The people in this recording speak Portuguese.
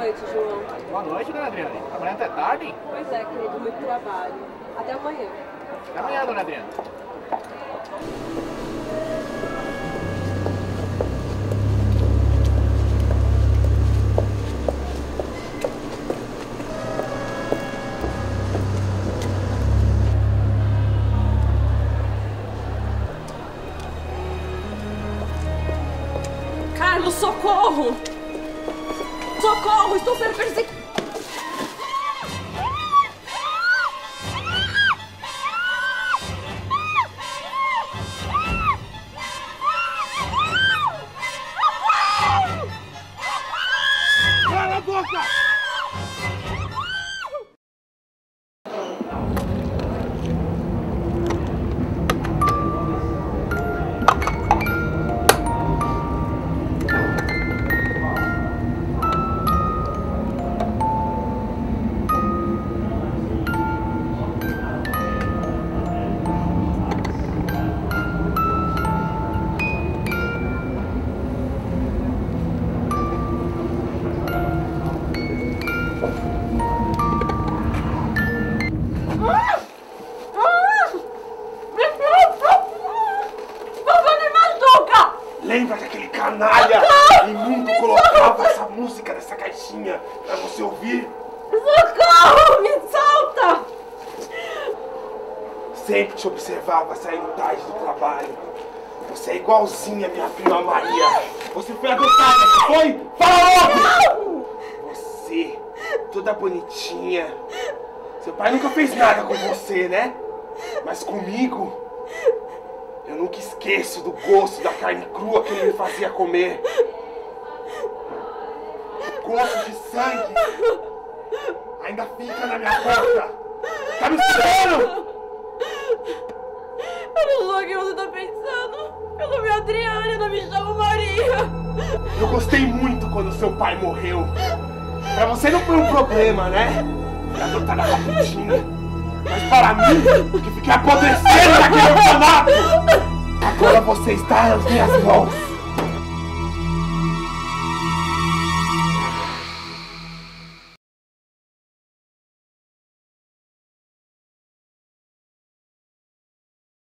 noite, João. Boa noite, dona Adriana. Trabalhando até tarde? Pois é, querido, muito trabalho. Até amanhã. Até amanhã, dona Adriana. Carlos, socorro! Socorro! Estou sendo perseguido! Cala a boca! Lembra que aquele canalha imundo colocava essa música nessa caixinha pra você ouvir? Socorro! Me solta! Sempre te observava saindo tarde do trabalho. Você é igualzinha a minha prima Maria. Você foi adotada, não foi? Fala logo! Você, toda bonitinha. Seu pai nunca fez nada com você, né? Mas comigo, eu nunca esqueço do gosto da carne crua que ele me fazia comer. O gosto de sangue ainda fica na minha boca. Tá me esperando? Eu não sou o que você tá pensando. Meu nome é Adriana, eu não me chamo Maria. Eu gostei muito quando seu pai morreu. Pra você não foi um problema, né? Foi adotada rapidinho. Mas para mim, que fiquei apodrecendo naquele orfanato, agora você está nas minhas mãos.